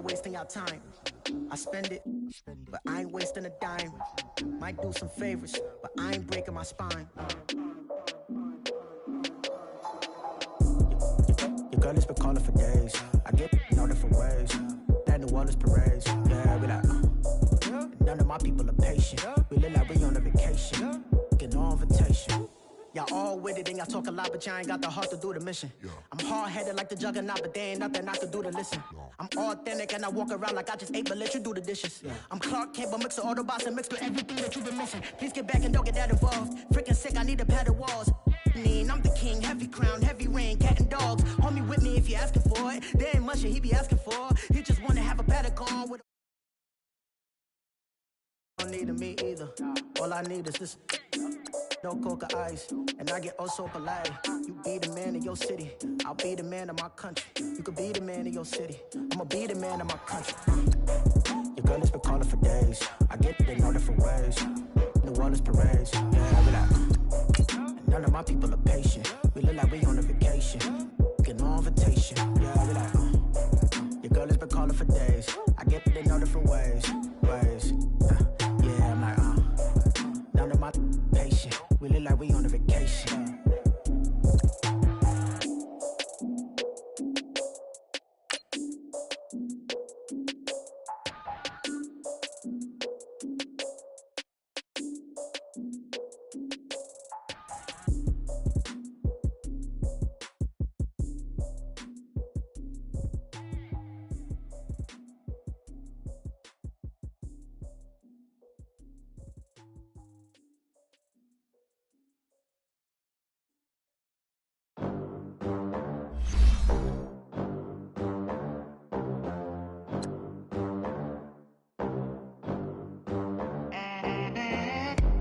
of wasting your time. I spend it, but I ain't wasting a dime. Might do some favors, but I ain't breaking my spine. Your girl has been calling for days. I get in all different ways. That New Orleans parades, yeah, we like. None of my people are patient. We look like we on a vacation. Get no invitation. Y'all all with it and y'all talk a lot, but y'all ain't got the heart to do the mission. I'm hard-headed like the juggernaut, but there ain't nothing I can do to listen. I'm authentic and I walk around like I just ate, but let you do the dishes. I'm Clark Kent, but mix the Autobots and mixed with everything that you've been missing. Please get back and don't get that involved. Freaking sick, I need to pad the walls. I'm the king, heavy crown, heavy rain, cat and dogs. Homie with me if you're asking for it. There ain't much that he be asking for. He just wanna have a paddock on with a... Don't need me either. All I need is this. No coca ice, and I get oh so polite. You be the man of your city, I'll be the man of my country. You could be the man of your city, I'ma be the man of my country. Your girl has been calling for days. I get it in all different ways. New Orleans parades, yeah, we like. None of my people are patient. We look like we on a vacation. Get no invitation, yeah, we like. Your girl has been calling for days. I get it in all different ways. Yeah, I'm like, none of my patient. We look like we on a vacation.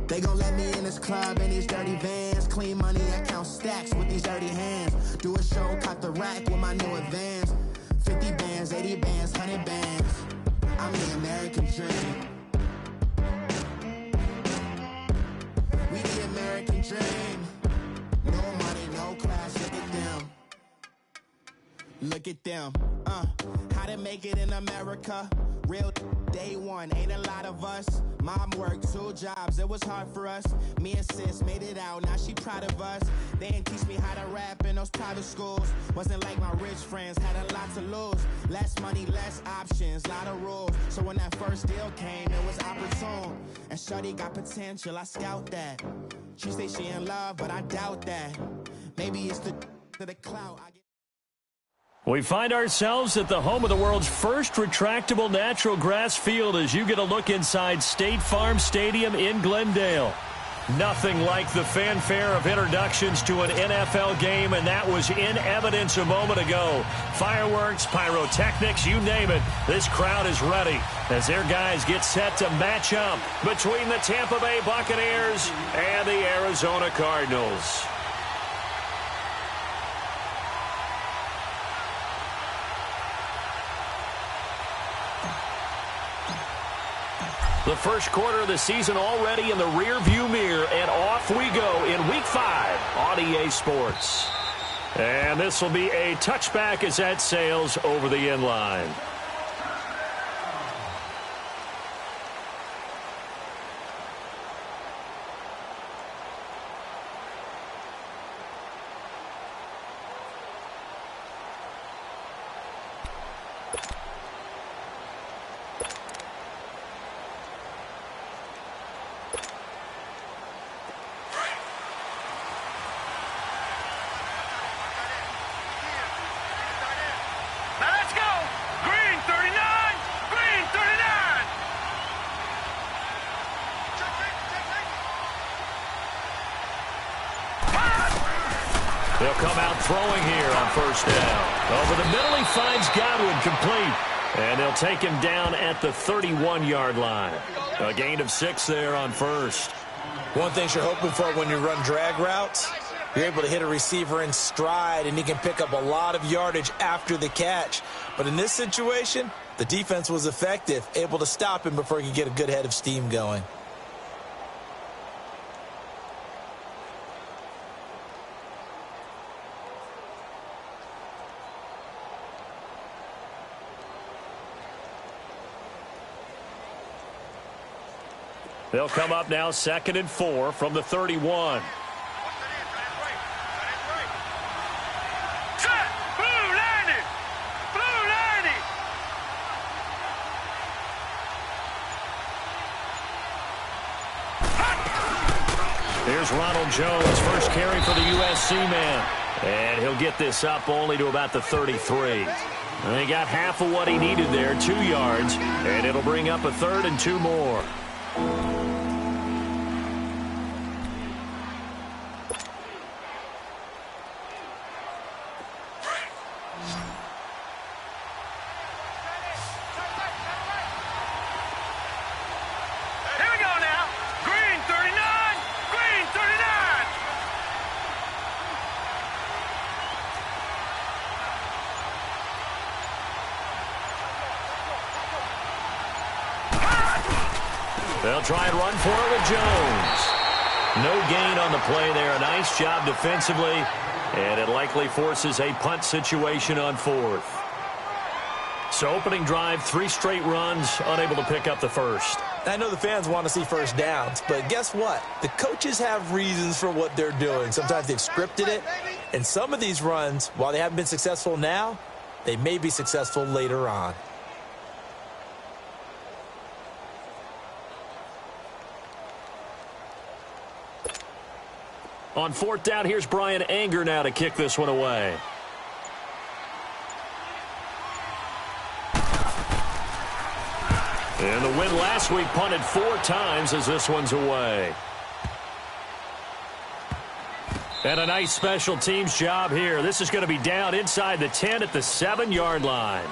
They gon' let me in this club in these dirty vans. Clean money, I count stacks with these dirty hands. Do a show, caught the rack with my new advance. 50 bands, 80 bands, 100 bands. I'm the American dream. We the American dream. No money, no class, look at them. Look at them, how to make it in America. Real day one, ain't a lot of us. Mom worked 2 jobs, it was hard for us. Me and sis made it out, now she proud of us. They didn't teach me how to rap in those private schools. Wasn't like my rich friends, had a lot to lose. Less money, less options, lot of rules. So when that first deal came, it was opportune. And shorty got potential, I scout that. She say she in love, but I doubt that. Maybe it's the clout I get. We find ourselves at the home of the world's first retractable natural grass field as you get a look inside State Farm Stadium in Glendale. Nothing like the fanfare of introductions to an NFL game, and that was in evidence a moment ago. Fireworks, pyrotechnics, you name it. This crowd is ready as their guys get set to match up between the Tampa Bay Buccaneers and the Arizona Cardinals. The first quarter of the season already in the rearview mirror, and off we go in Week 5 on EA Sports. And this will be a touchback as that sails over the end line. They'll come out throwing here on first down. Over the middle, he finds Godwin complete. And they'll take him down at the 31-yard line. A gain of 6 there on first. One thing you're hoping for when you run drag routes, you're able to hit a receiver in stride, and he can pick up a lot of yardage after the catch. But in this situation, the defense was effective, able to stop him before he could get a good head of steam going. They'll come up now 2nd and 4 from the 31. Here's Ronald Jones, first carry for the USC man. And he'll get this up only to about the 33. And he got half of what he needed there, 2 yards. And it'll bring up a 3rd and 2 more. They'll try and run for it with Jones. No gain on the play there. A nice job defensively. And it likely forces a punt situation on 4th. So opening drive, 3 straight runs, unable to pick up the first. I know the fans want to see first downs, but guess what? The coaches have reasons for what they're doing. Sometimes they've scripted it. And some of these runs, while they haven't been successful now, they may be successful later on. On 4th down, here's Brian Anger now to kick this one away. And the win last week punted 4 times as this one's away. And a nice special teams job here. This is going to be down inside the 10 at the 7-yard line.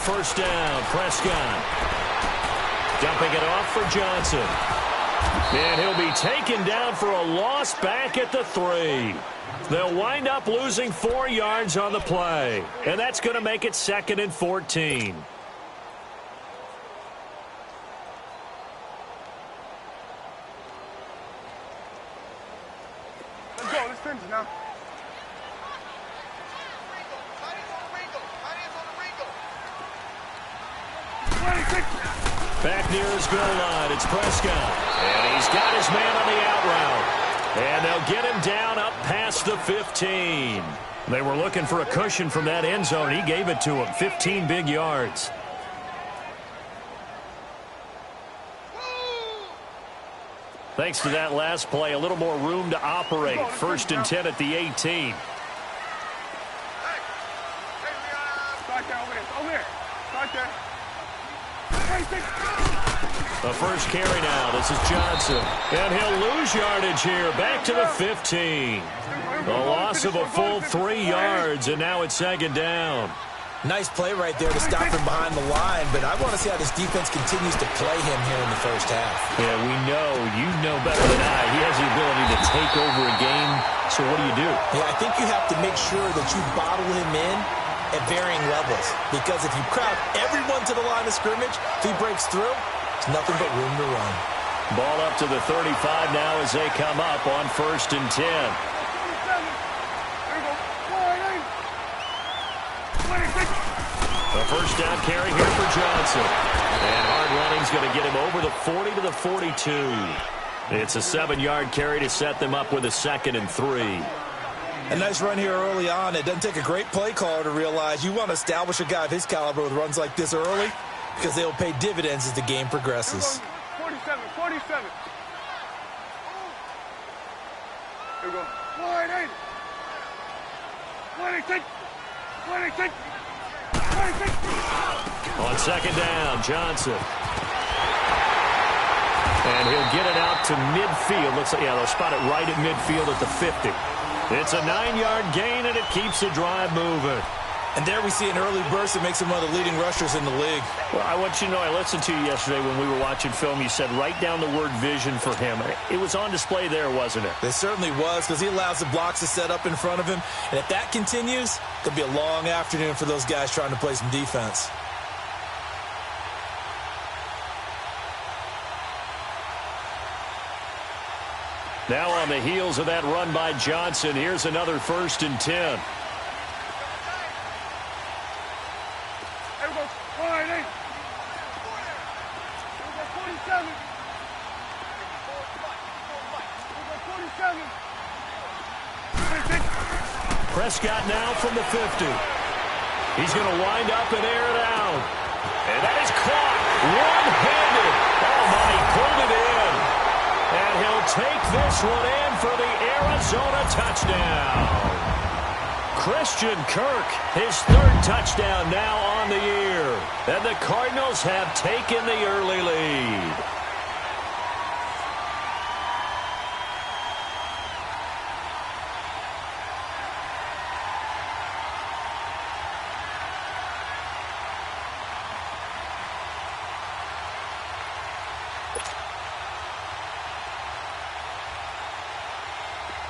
First down, Prescott. Dumping it off for Johnson. And he'll be taken down for a loss back at the 3. They'll wind up losing 4 yards on the play. And that's going to make it 2nd and 14. Let's go. Let's finish now. Back near his goal line, it's Prescott. And he's got his man on the out route. And they'll get him down up past the 15. They were looking for a cushion from that end zone. He gave it to him. 15 big yards. Thanks to that last play, a little more room to operate. 1st and 10 at the 18. Start there, over here. Start there. The first carry now. This is Johnson. And he'll lose yardage here. Back to the 15. A loss of a full 3 yards, and now it's 2nd down. Nice play right there to stop him behind the line, but I want to see how this defense continues to play him here in the first half. Yeah, we know. You know better than I. He has the ability to take over a game, so what do? Yeah, I think you have to make sure that you bottle him in at varying levels, because if you crowd everyone to the line of scrimmage, if he breaks through, there's nothing but room to run. Ball up to the 35 now as they come up on 1st and 10. The first down carry here for Johnson. And hard running's going to get him over the 40 to the 42. It's a 7-yard carry to set them up with a 2nd and 3. A nice run here early on. It doesn't take a great play caller to realize you want to establish a guy of his caliber with runs like this early, because they will pay dividends as the game progresses. 47. Here we go. 26. On 2nd down, Johnson. And he'll get it out to midfield. Looks like, yeah, they'll spot it right at midfield at the 50. It's a 9-yard gain, and it keeps the drive moving. And there we see an early burst that makes him one of the leading rushers in the league. Well, I want you to know, I listened to you yesterday when we were watching film. You said write down the word vision for him. It was on display there, wasn't it? It certainly was, because he allows the blocks to set up in front of him. And if that continues, it could be a long afternoon for those guys trying to play some defense. Now on the heels of that run by Johnson, here's another 1st and 10. Prescott now from the 50. He's going to wind up and air it out. And that is caught one-handed. Oh, my, he pulled it in. And he'll take this one in for the Arizona touchdown. Christian Kirk, his 3rd touchdown now on the year. And the Cardinals have taken the early lead.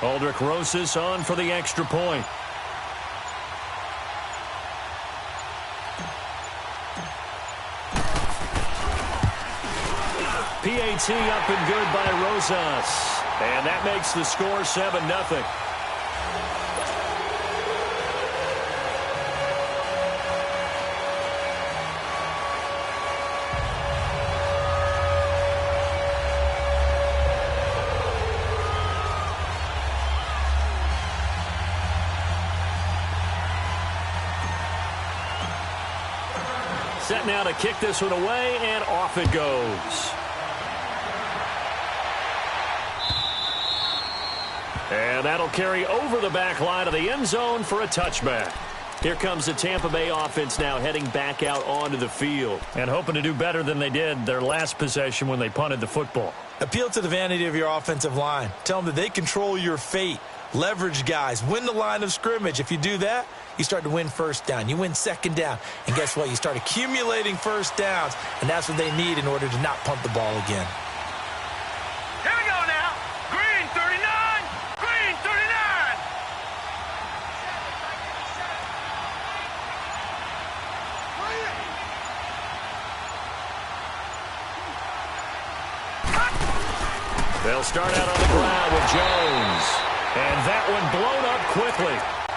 Aldrich Rosas on for the extra point. PAT up and good by Rosas. And that makes the score 7-0. Set now to kick this one away, and off it goes. And that'll carry over the back line of the end zone for a touchback. Here comes the Tampa Bay offense now heading back out onto the field and hoping to do better than they did their last possession when they punted the football. Appeal to the vanity of your offensive line. Tell them that they control your fate. Leverage guys. Win the line of scrimmage. If you do that, you start to win 1st down. You win 2nd down. And guess what? You start accumulating 1st downs. And that's what they need in order to not punt the ball again. Here we go now. Green 39. Green 39. They'll start out on the ground with Jones. And that one blown up quickly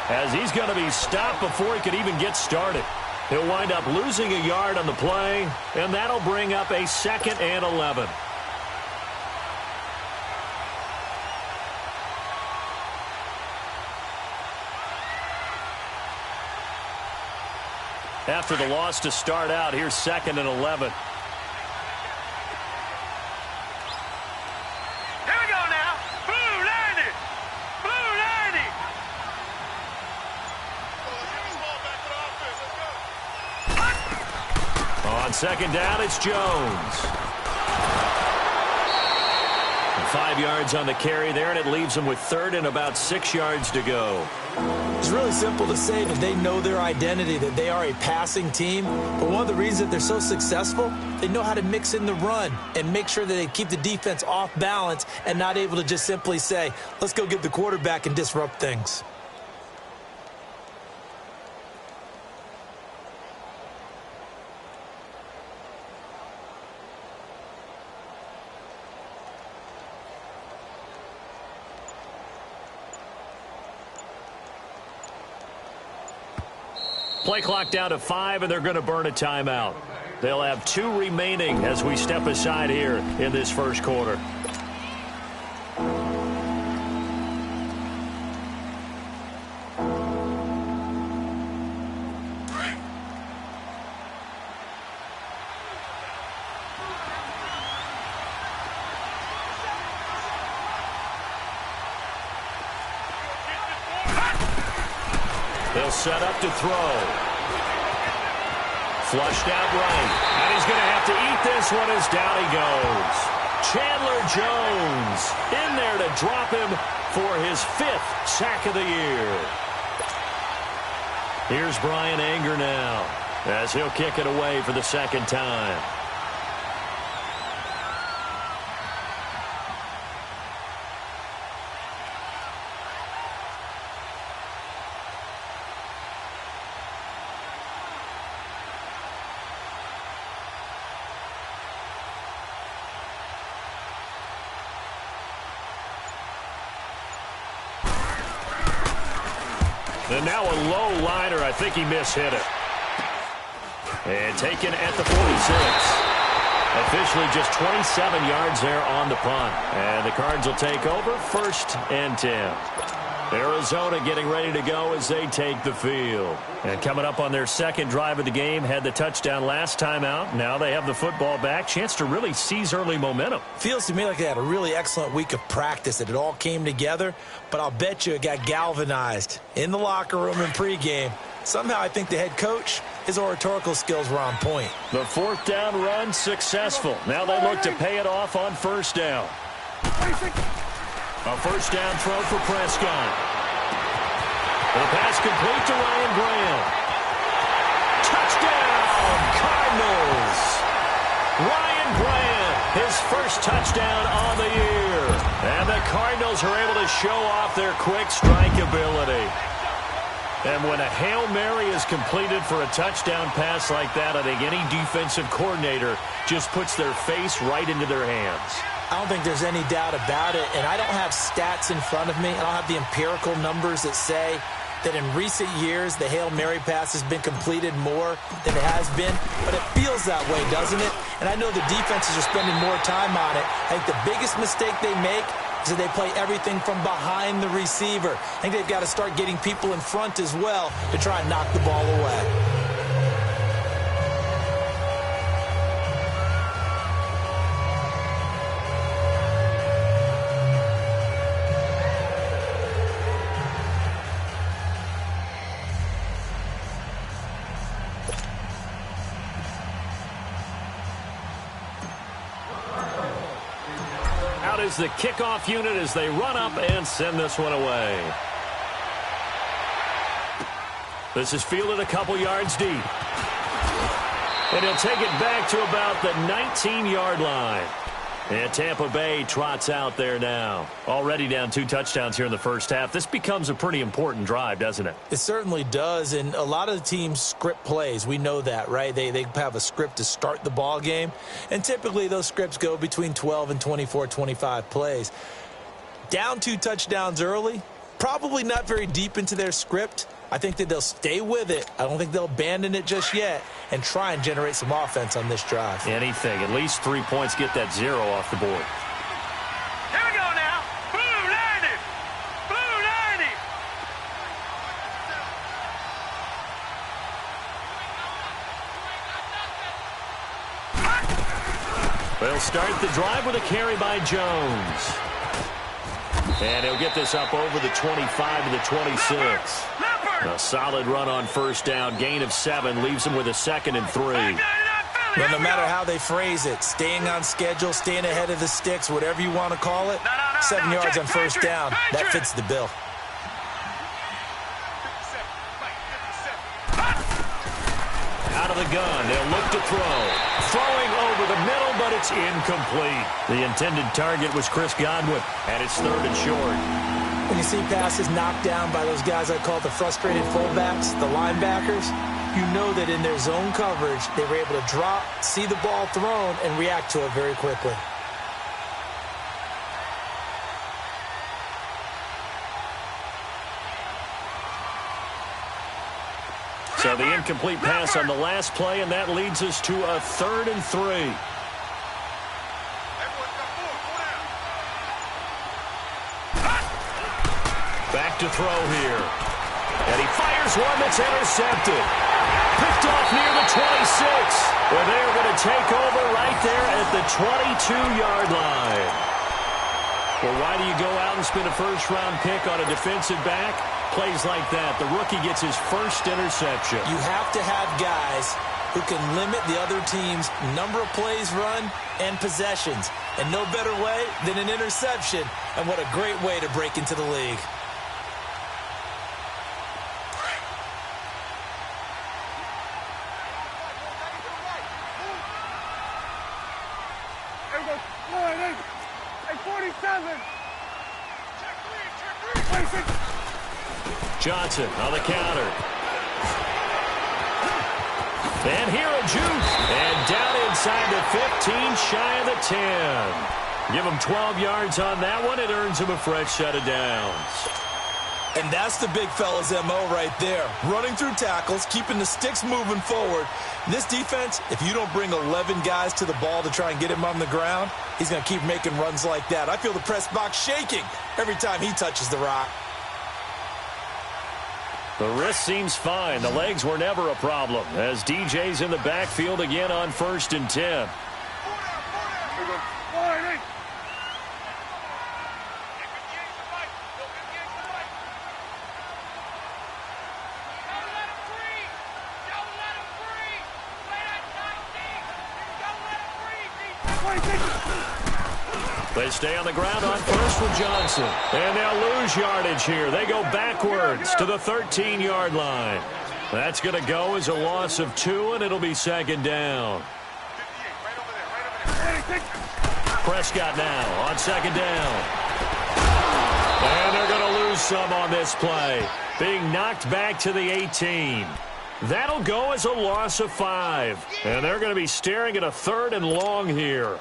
as he's going to be stopped before he could even get started. He'll wind up losing a yard on the play, and that'll bring up a 2nd and 11. After the loss to start out, here's 2nd and 11. On 2nd down, it's Jones. And 5 yards on the carry there, and it leaves them with 3rd and about 6 yards to go. It's really simple to say that they know their identity, that they are a passing team. But one of the reasons that they're so successful, they know how to mix in the run and make sure that they keep the defense off balance and not able to just simply say, let's go get the quarterback and disrupt things. Play clock down to 5, and they're going to burn a timeout. They'll have 2 remaining as we step aside here in this 1st quarter. They'll set up to throw. Flushed out right. And he's going to have to eat this one as down he goes. Chandler Jones in there to drop him for his 5th sack of the year. Here's Brian Anger now as he'll kick it away for the 2nd time. And now a low liner. I think he mishit it. And taken at the 46. Officially just 27 yards there on the punt. And the Cards will take over 1st and 10. Arizona getting ready to go as they take the field. And coming up on their 2nd drive of the game, had the touchdown last time out. Now they have the football back. Chance to really seize early momentum. Feels to me like they had a really excellent week of practice, that it all came together. But I'll bet you it got galvanized in the locker room in pregame. Somehow I think the head coach, his oratorical skills were on point. The 4th down run successful. Now they look to pay it off on 1st down. A 1st down throw for Prescott. The pass complete to Ryan Graham. Touchdown, Cardinals. Ryan Graham, his 1st touchdown on the year. And the Cardinals are able to show off their quick strike ability. And when a Hail Mary is completed for a touchdown pass like that, I think any defensive coordinator just puts their face right into their hands. I don't think there's any doubt about it, and I don't have stats in front of me. I don't have the empirical numbers that say that in recent years the Hail Mary pass has been completed more than it has been, but it feels that way, doesn't it? And I know the defenses are spending more time on it. I think the biggest mistake they make is that they play everything from behind the receiver. I think they've got to start getting people in front as well to try and knock the ball away. Is the kickoff unit as they run up and send this one away. This is fielded a couple yards deep. And he'll take it back to about the 19-yard line. And Tampa Bay trots out there now. Already down 2 touchdowns here in the 1st half. This becomes a pretty important drive, doesn't it? It certainly does, and a lot of the teams script plays. We know that, right? They have a script to start the ball game, and typically those scripts go between 12 and 24, 25 plays. Down 2 touchdowns early, probably not very deep into their script. I think that they'll stay with it. I don't think they'll abandon it just yet and try and generate some offense on this drive. Anything. At least 3 points, get that 0 off the board. Here we go now. Blue 90. Blue 90. They'll start the drive with a carry by Jones. And he'll get this up over the 25 to the 26. A solid run on 1st down. Gain of 7 leaves him with a 2nd and 3. Well, no matter how they phrase it, staying on schedule, staying ahead of the sticks, whatever you want to call it, 7 yards on 1st down, that fits the bill. Out of the gun, they'll look to throw. Throwing over the middle, but it's incomplete. The intended target was Chris Godwin, and it's 3rd and short. When you see passes knocked down by those guys I call the frustrated fullbacks, the linebackers, you know that in their zone coverage, they were able to drop, see the ball thrown, and react to it very quickly. So the incomplete pass on the last play, and that leads us to a 3rd and 3. Back to throw here. And he fires one that's intercepted. Picked off near the 26. Well, they're going to take over right there at the 22-yard line. Well, why do you go out and spend a 1st-round pick on a defensive back? Plays like that. The rookie gets his 1st interception. You have to have guys who can limit the other team's number of plays run and possessions. And no better way than an interception. And what a great way to break into the league. There we go. 47. Check 26. Johnson on the counter. And here a juke. And down inside the 15, shy of the 10. Give him 12 yards on that one. It earns him a fresh set of downs. And that's the big fella's MO right there. Running through tackles, keeping the sticks moving forward. This defense, if you don't bring 11 guys to the ball to try and get him on the ground, he's going to keep making runs like that. I feel the press box shaking every time he touches the rock. The wrist seems fine. The legs were never a problem as DJ's in the backfield again on 1st and 10. They stay on the ground on 1st with Johnson. And they'll lose yardage here. They go backwards to the 13-yard line. That's going to go as a loss of 2, and it'll be 2nd down. Prescott now on 2nd down. And they're going to lose some on this play. Being knocked back to the 18. That'll go as a loss of 5. And they're going to be staring at a 3rd and long here.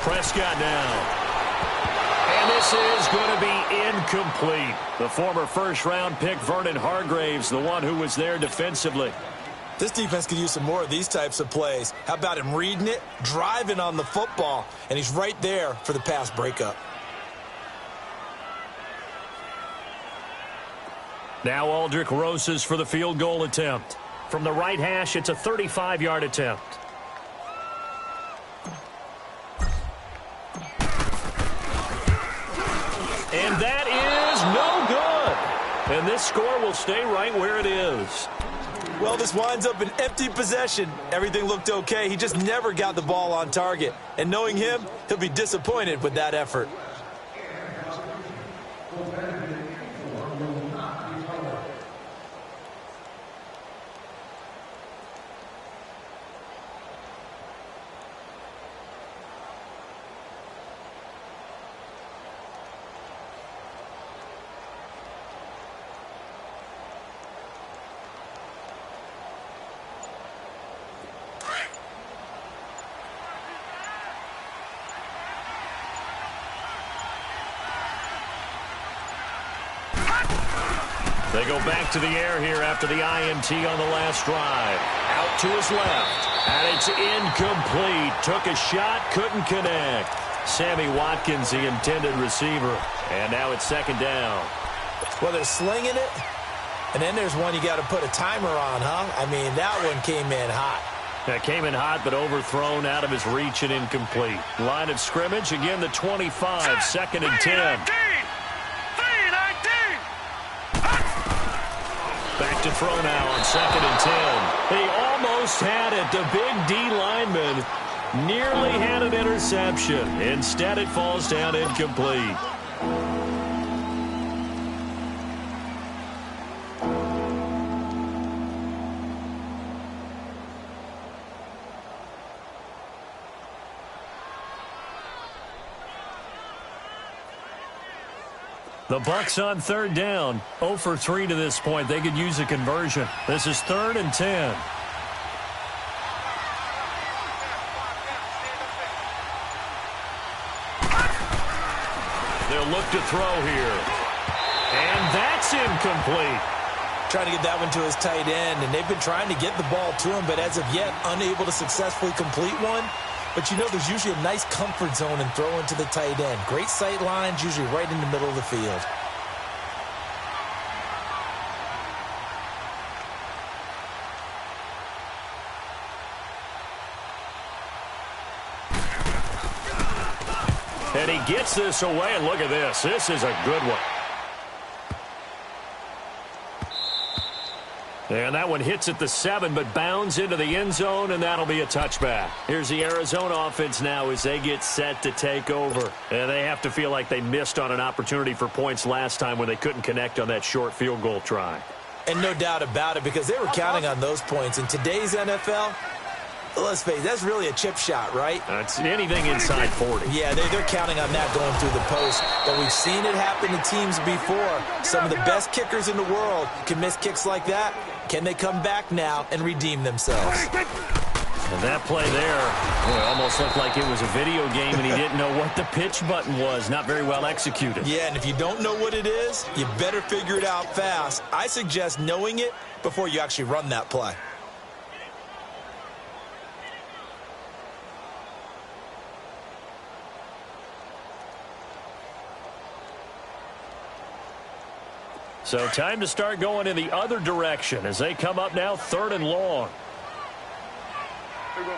Prescott now. And this is going to be incomplete. The former first-round pick, Vernon Hargraves, the one who was there defensively. This defense could use some more of these types of plays. How about him reading it, driving on the football, and he's right there for the pass breakup. Now Aldrich Rosas for the field goal attempt. From the right hash, it's a 35-yard attempt. And that is no good. And this score will stay right where it is. Well, this winds up an empty possession. Everything looked okay. He just never got the ball on target. And knowing him, he'll be disappointed with that effort. They go back to the air here after the INT on the last drive. Out to his left. And it's incomplete. Took a shot, couldn't connect. Sammy Watkins, the intended receiver. And now it's 2nd down. Well, they're slinging it. And then there's one you got to put a timer on, huh? I mean, that one came in hot. That came in hot, but overthrown, out of his reach and incomplete. Line of scrimmage, again the 25, 2nd and 10. Back to throw now on 2nd and 10. They almost had it. The big D lineman nearly had an interception. Instead, it falls down incomplete. The Bucs on 3rd down. 0 for 3 to this point. They could use a conversion. This is 3rd and 10. They'll look to throw here. And that's incomplete. Trying to get that one to his tight end, and they've been trying to get the ball to him, but as of yet, unable to successfully complete one. But you know, there's usually a nice comfort zone in throwing to the tight end. Great sight lines, usually right in the middle of the field. And he gets this away, and look at this. This is a good one. And that one hits at the 7, but bounds into the end zone, and that'll be a touchback. Here's the Arizona offense now as they get set to take over. And they have to feel like they missed on an opportunity for points last time when they couldn't connect on that short field goal try. And no doubt about it, because they were counting on those points. In today's NFL, let's face it, that's really a chip shot, right? It's anything inside 40. Yeah, they're counting on that going through the post. But we've seen it happen to teams before. Some of the best kickers in the world can miss kicks like that. Can they come back now and redeem themselves? And that play there, it almost looked like it was a video game and he didn't know what the pitch button was. Not very well executed. Yeah, and if you don't know what it is, you better figure it out fast. I suggest knowing it before you actually run that play. So time to start going in the other direction as they come up now 3rd and long. Here we go.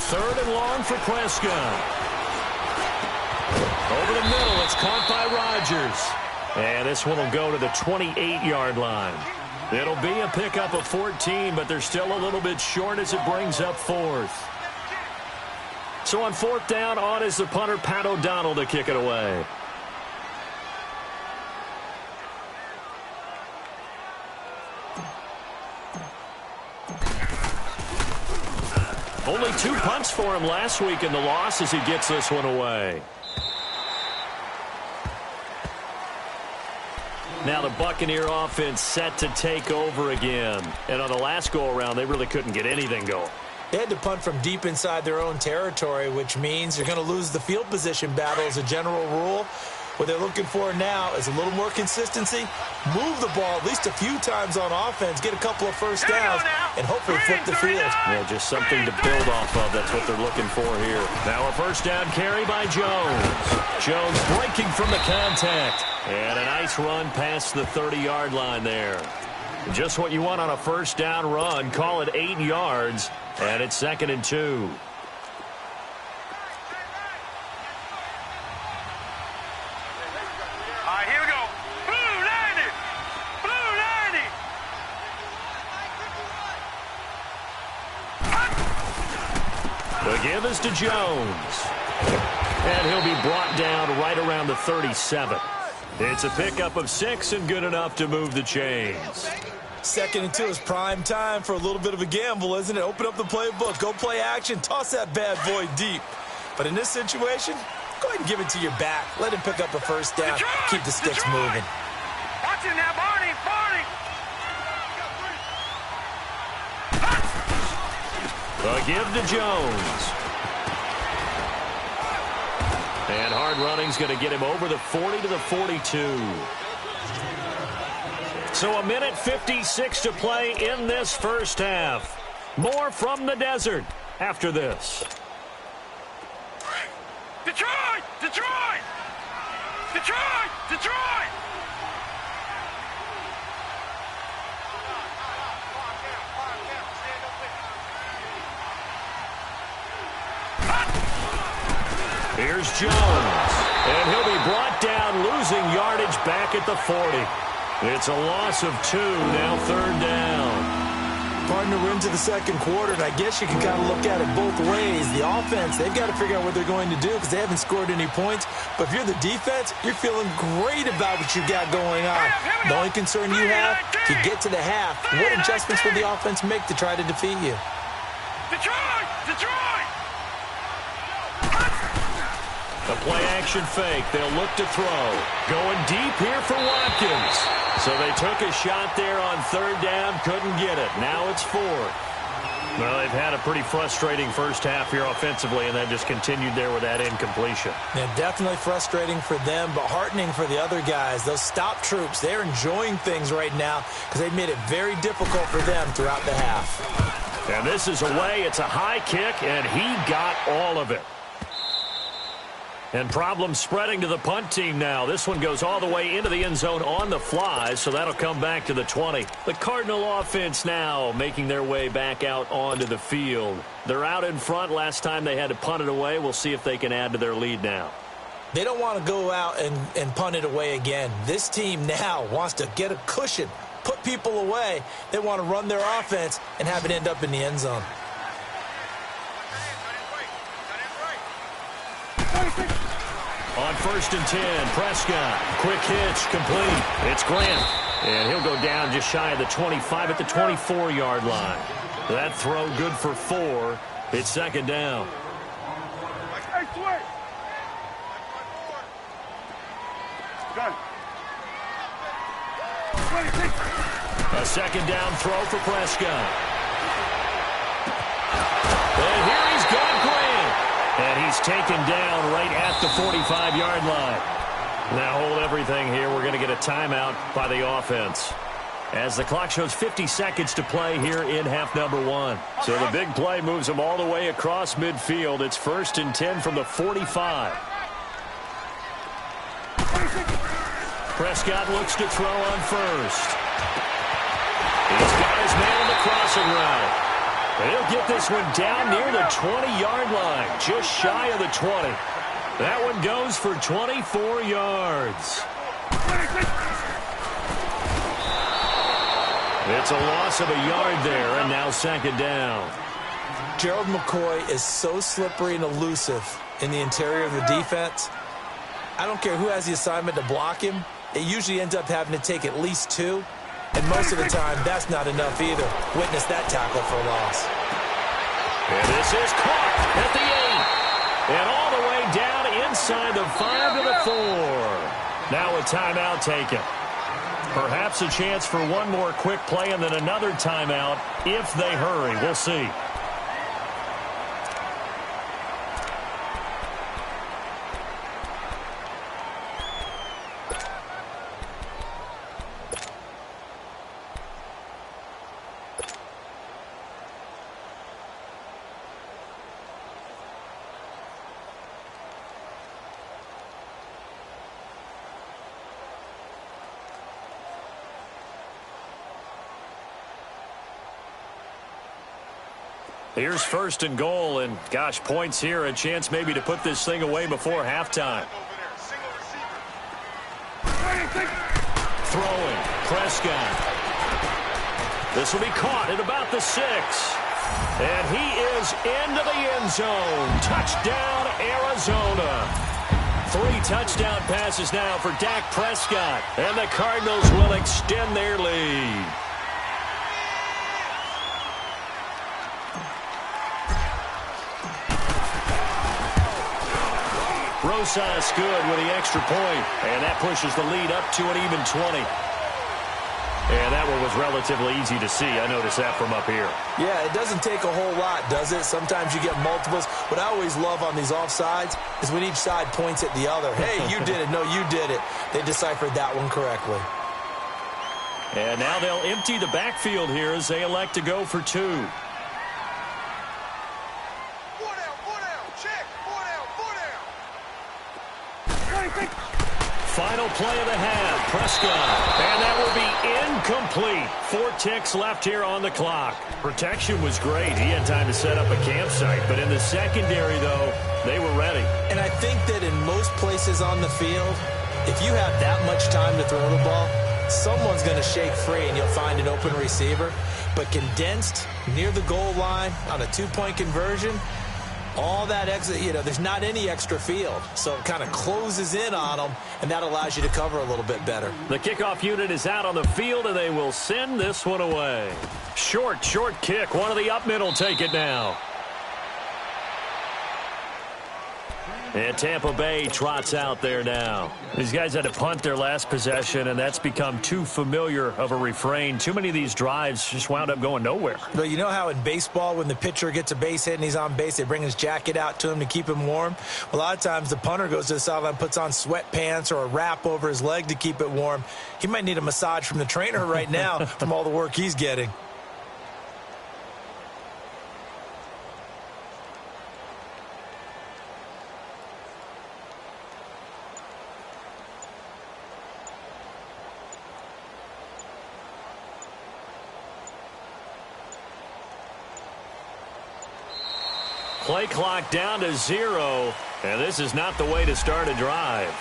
3rd and long for Prescott. Over the middle, it's caught by Rodgers. And this one will go to the 28-yard line. It'll be a pickup of 14, but they're still a little bit short as it brings up 4th. So on 4th down, on is the punter, Pat O'Donnell, to kick it away. Only 2 punts for him last week in the loss as he gets this one away. Now the Buccaneer offense set to take over again. And on the last go-around, they really couldn't get anything going. They had to punt from deep inside their own territory, which means you're going to lose the field position battle as a general rule. What they're looking for now is a little more consistency, move the ball at least a few times on offense, get a couple of first downs, and hopefully flip the field. Yeah, just something to build off of. That's what they're looking for here. Now a first down carry by Jones. Jones breaking from the contact. And a nice run past the 30-yard line there. Just what you want on a first down run. Call it 8 yards, and it's 2nd and 2. The give is to Jones. And he'll be brought down right around the 37. It's a pickup of 6 and good enough to move the chains. 2nd and 2 is prime time for a little bit of a gamble, isn't it? Open up the playbook, go play action, toss that bad boy deep. But in this situation, go ahead and give it to your back. Let him pick up a first down. Keep the sticks moving. Watch it now, Barney. A give to Jones. And hard running's going to get him over the 40 to the 42. So 1:56 to play in this first half. More from the desert after this. Detroit! Detroit! Detroit! Detroit! Here's Jones. And he'll be brought down, losing yardage back at the 40. It's a loss of 2, now 3rd down. Partner, we're into the 2nd quarter, and I guess you can kind of look at it both ways. The offense, they've got to figure out what they're going to do because they haven't scored any points. But if you're the defense, you're feeling great about what you got going on. The only concern you have, to get to the half, what adjustments will the offense make to try to defeat you? Detroit! Detroit! The play-action fake. They'll look to throw. Going deep here for Watkins. So they took a shot there on 3rd down. Couldn't get it. Now it's 4th. Well, they've had a pretty frustrating first half here offensively, and they've just continued there with that incompletion. Yeah, definitely frustrating for them, but heartening for the other guys. Those stop troops, they're enjoying things right now because they've made it very difficult for them throughout the half. And this is away. It's a high kick, and he got all of it. And problems spreading to the punt team now. This one goes all the way into the end zone on the fly, so that'll come back to the 20. The Cardinal offense now making their way back out onto the field. They're out in front. Last time they had to punt it away. We'll see if they can add to their lead now. They don't want to go out and punt it away again. This team now wants to get a cushion, put people away. They want to run their offense and have it end up in the end zone. On 1st and 10, Prescott. Quick hitch, complete. It's Grant. And he'll go down just shy of the 25 at the 24-yard line. That throw good for 4. It's 2nd down. A 2nd down throw for Prescott. And here he's got Grant. And he's taken down right at the 45-yard line. Now hold everything here. We're going to get a timeout by the offense, as the clock shows 50 seconds to play here in half number 1. So the big play moves them all the way across midfield. It's 1st and 10 from the 45. Prescott looks to throw on 1st. He's got his man on the crossing route. He'll get this one down near the 20-yard line, just shy of the 20. That one goes for 24 yards. It's a loss of a yard there, and now 2nd down. Gerald McCoy is so slippery and elusive in the interior of the defense. I don't care who has the assignment to block him. It usually ends up having to take at least 2. And most of the time, that's not enough either. Witness that tackle for a loss. And this is caught at the 8. And all the way down inside the 5 to the 4. Now a timeout taken. Perhaps a chance for one more quick play and then another timeout if they hurry. We'll see. Here's 1st and goal, and gosh, points here, a chance maybe to put this thing away before halftime. Throwing, Prescott. This will be caught at about the 6. And he is into the end zone. Touchdown, Arizona. 3 touchdown passes now for Dak Prescott, and the Cardinals will extend their lead. Rosas good with the extra point, and that pushes the lead up to an even 20. And that one was relatively easy to see. I noticed that from up here. Yeah, it doesn't take a whole lot, does it? Sometimes you get multiples. What I always love on these offsides is when each side points at the other. Hey, you did it. No, you did it. They deciphered that one correctly. And now they'll empty the backfield here as they elect to go for 2. Final play of the half, Prescott. And that will be incomplete. 4 ticks left here on the clock. Protection was great. He had time to set up a campsite. But in the secondary, though, they were ready. And I think that in most places on the field, if you have that much time to throw the ball, someone's going to shake free and you'll find an open receiver. But condensed near the goal line on a 2-point conversion, all that exit, there's not any extra field. So it kind of closes in on them, and that allows you to cover a little bit better. The kickoff unit is out on the field, and they will send this one away. Short kick. One of the up middle take it now. And Tampa Bay trots out there now. These guys had to punt their last possession, and that's become too familiar of a refrain. Too many of these drives just wound up going nowhere. But you know how in baseball, when the pitcher gets a base hit and he's on base, they bring his jacket out to him to keep him warm? A lot of times the punter goes to the sideline, puts on sweatpants or a wrap over his leg to keep it warm. He might need a massage from the trainer right now from all the work he's getting. Play clock down to 0, and this is not the way to start a drive.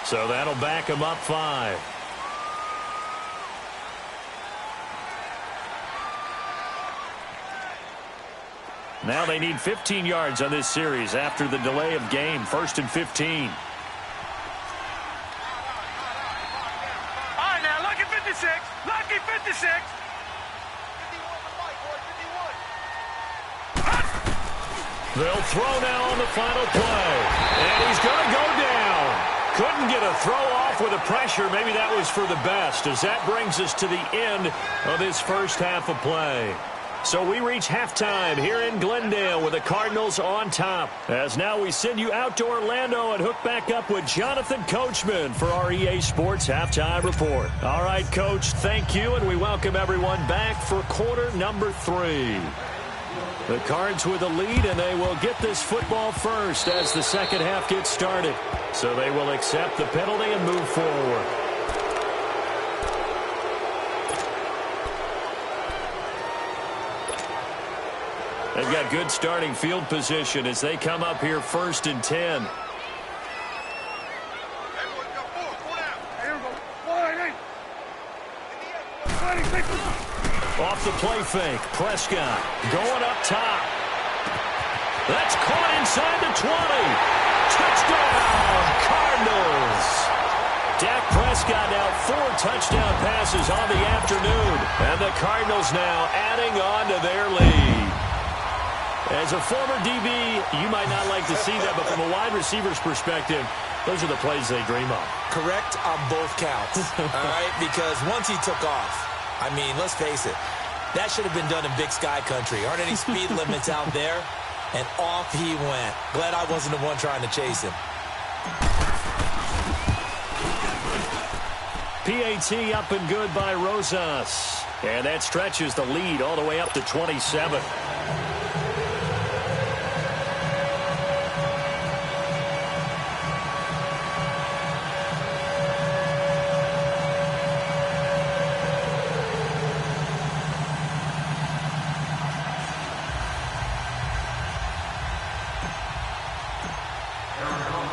So that'll back them up 5. Now they need 15 yards on this series after the delay of game. 1st and 15. All right, now, lucky 56. Lucky 56. They'll throw now on the final play. And he's going to go down. Couldn't get a throw off with the pressure. Maybe that was for the best, as that brings us to the end of this first half of play. So we reach halftime here in Glendale with the Cardinals on top. As now we send you out to Orlando and hook back up with Jonathan Coachman for our EA Sports Halftime Report. All right, Coach, thank you, and we welcome everyone back for quarter number 3. The Cards with a lead, and they will get this football first as the second half gets started. So they will accept the penalty and move forward. They've got good starting field position as they come up here 1st and 10. Off the play fake, Prescott going up top. That's caught inside the 20. Touchdown, Cardinals. Dak Prescott now 4 touchdown passes on the afternoon. And the Cardinals now adding on to their lead. As a former DB, you might not like to see that, but from a wide receiver's perspective, those are the plays they dream of. Correct on both counts, all right? Because once he took off, I mean, let's face it, that should have been done in Big Sky Country. Aren't any speed limits out there? And off he went. Glad I wasn't the one trying to chase him. PAT up and good by Rosas. And that stretches the lead all the way up to 27.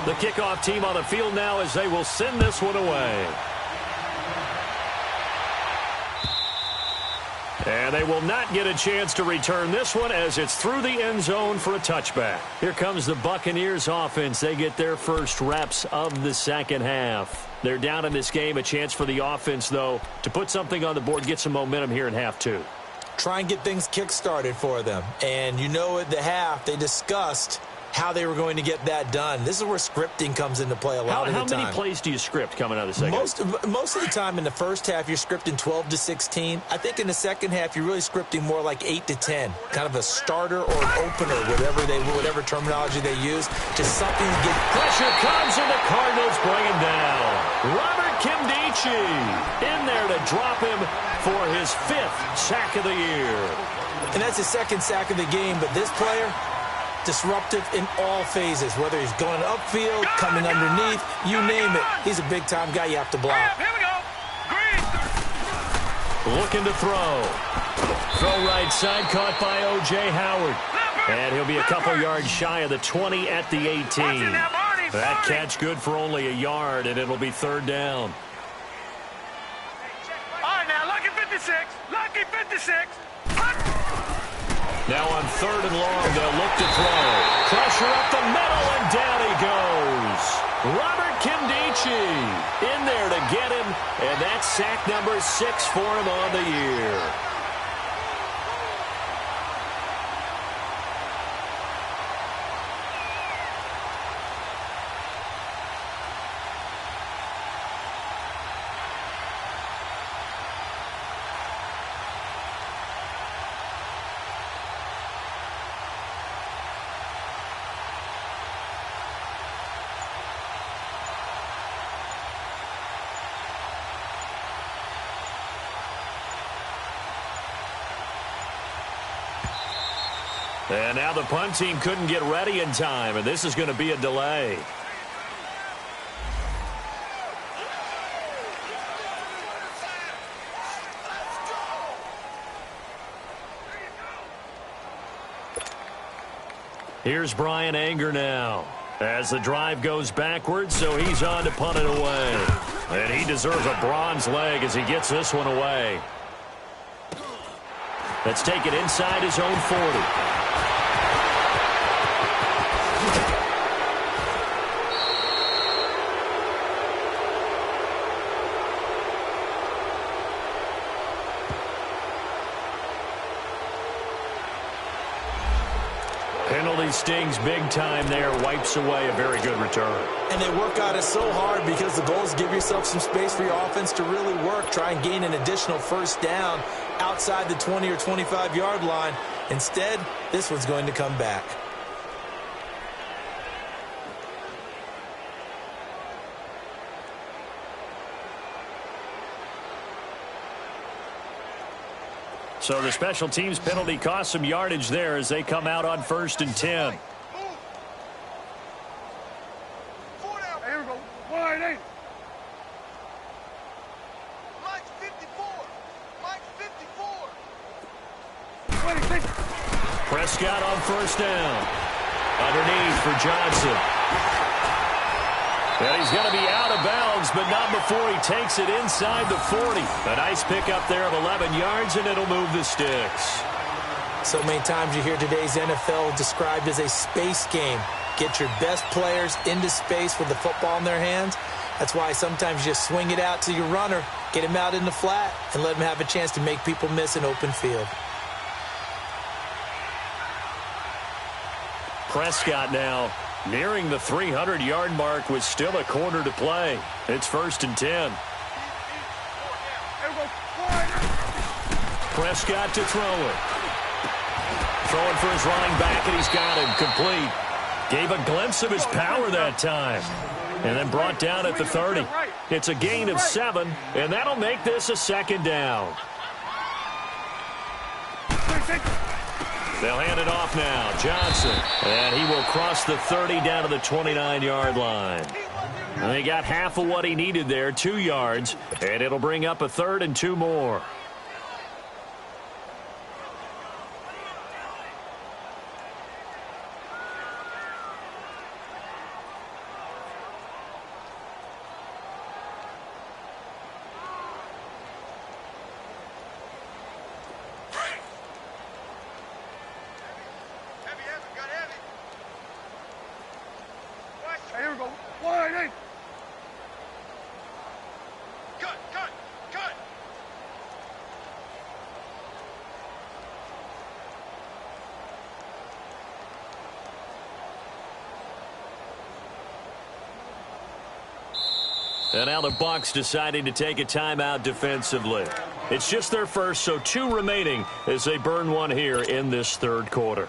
The kickoff team on the field now as they will send this one away. And they will not get a chance to return this one as it's through the end zone for a touchback. Here comes the Buccaneers offense. They get their first reps of the second half. They're down in this game. A chance for the offense, though, to put something on the board, get some momentum here in half 2. Try and get things kick-started for them. And you know at the half, they discussed how they were going to get that done. This is where scripting comes into play a lot of the time. How many plays do you script coming out of the second half? Most of the time in the first half, you're scripting 12 to 16. I think in the second half, you're really scripting more like 8 to 10. Kind of a starter or an opener, whatever terminology they use. Just something to get... Pressure comes and the Cardinals bring him down. Robert Kimdichie in there to drop him for his 5th sack of the year. And that's his 2nd sack of the game, but this player... disruptive in all phases, whether he's going upfield, coming underneath, you name it. He's a big-time guy you have to block. Here we go. Green. Looking to throw. Throw right side, caught by O.J. Howard. And he'll be a couple yards shy of the 20 at the 18. That catch good for only a yard, and it'll be 3rd down. All right, now, lucky 56. Lucky 56. Now on 3rd and long, they'll look to throw. Pressure up the middle, and down he goes. Robert Kimdichie in there to get him, and that's sack number 6 for him on the year. And now the punt team couldn't get ready in time, and this is going to be a delay. Here's Brian Anger now. As the drive goes backwards, so he's on to punt it away. And he deserves a bronze leg as he gets this one away. Let's take it inside his own 40. Penalty stings big time there, wipes away a very good return. And they work on it so hard because the goal is give yourself some space for your offense to really work. Try and gain an additional first down outside the 20 or 25-yard line. Instead, this one's going to come back. So the special teams penalty cost some yardage there as they come out on 1st and 10. Here we go. Wide eight. Mike's 54. Mike's 54. 26. Prescott on 1st down. Underneath for Johnson. And he's going to be out of bounds, but not before he takes it inside the 40. A nice pickup there of 11 yards, and it'll move the sticks. So many times you hear today's NFL described as a space game. Get your best players into space with the football in their hands. That's why sometimes you just swing it out to your runner, get him out in the flat, and let him have a chance to make people miss an open field. Prescott now nearing the 300-yard mark with still a quarter to play. It's 1st and 10. Prescott to throw it. Throwing for his running back, and he's got him complete. Gave a glimpse of his power that time. And then brought down at the 30. It's a gain of 7, and that'll make this a 2nd down. They'll hand it off now. Johnson. And he will cross the 30 down to the 29-yard line. And he got half of what he needed there, 2 yards. And it'll bring up a 3rd and 2 more. Here we go. Wide eight. Cut. And now the Bucs deciding to take a timeout defensively. It's just their first, so 2 remaining as they burn one here in this 3rd quarter.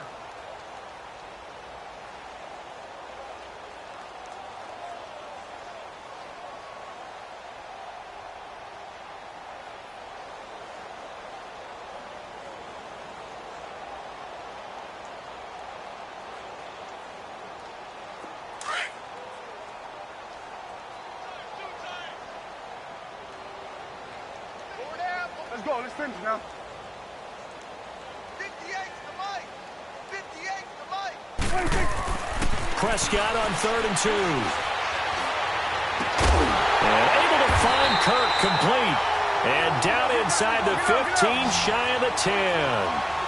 Let's go. Let's finish now. 58 to Mike. 58 to Mike. 26. Prescott on 3rd and 2. And able to find Kirk complete. And down inside the 15, shy of the 10.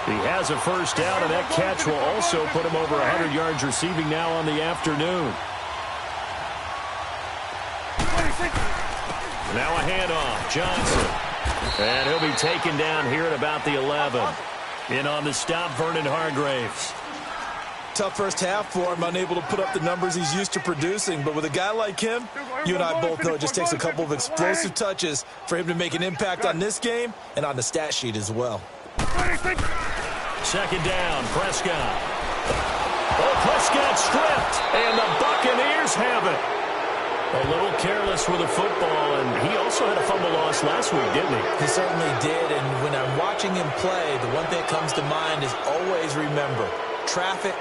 He has a first down, and that catch will also put him over 100 yards receiving now on the afternoon. 26. Now a handoff. Johnson. And he'll be taken down here at about the 11. In on the stop, Vernon Hargraves. Tough first half for him, unable to put up the numbers he's used to producing. But with a guy like him, you and I both know it just takes a couple of explosive touches for him to make an impact on this game and on the stat sheet as well. 26. 2nd down, Prescott. Oh, Prescott stripped, and the Buccaneers have it. A little careless with the football, and he also had a fumble loss last week, didn't he? He certainly did, and when I'm watching him play, the one thing that comes to mind is always remember, traffic,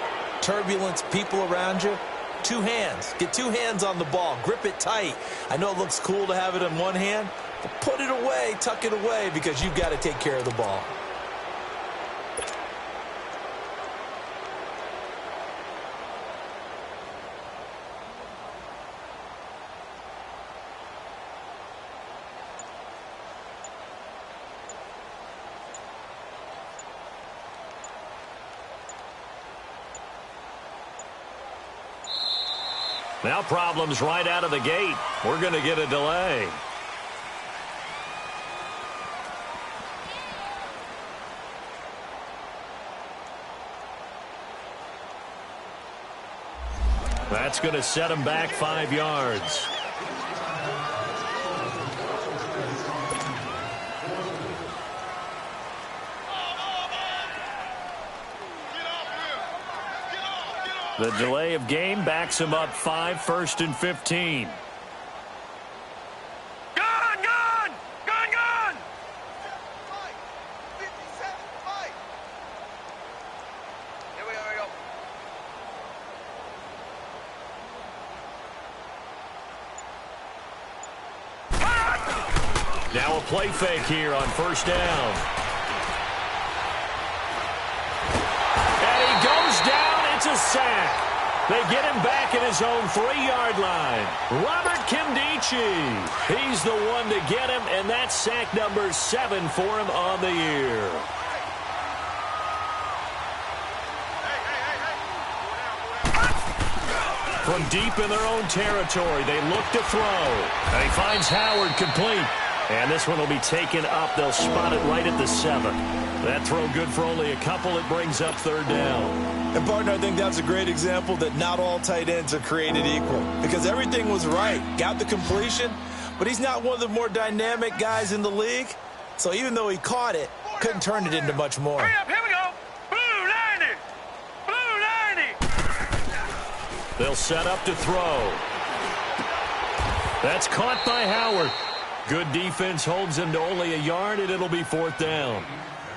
turbulence, people around you, 2 hands. Get 2 hands on the ball. Grip it tight. I know it looks cool to have it in one hand, but put it away, tuck it away, because you've got to take care of the ball. Now problems right out of the gate. We're going to get a delay. That's going to set him back 5 yards. The delay of game backs him up 5, 1st and 15. Now a play fake here on 1st down. And he goes down. It's a sack. They get him back at his own 3-yard line. Robert Kimdichie. He's the one to get him, and that's sack number 7 for him on the year. From deep in their own territory, they look to throw. And he finds Howard complete. And this one will be taken up. They'll spot it right at the 7. That throw good for only a couple. It brings up 3rd down. And, partner, I think that's a great example that not all tight ends are created equal. Because everything was right. Got the completion, but he's not one of the more dynamic guys in the league. So even though he caught it, couldn't turn it into much more. Hurry up, here we go. Blue 90. Blue 90. They'll set up to throw. That's caught by Howard. Good defense holds him to only a yard, and it'll be 4th down.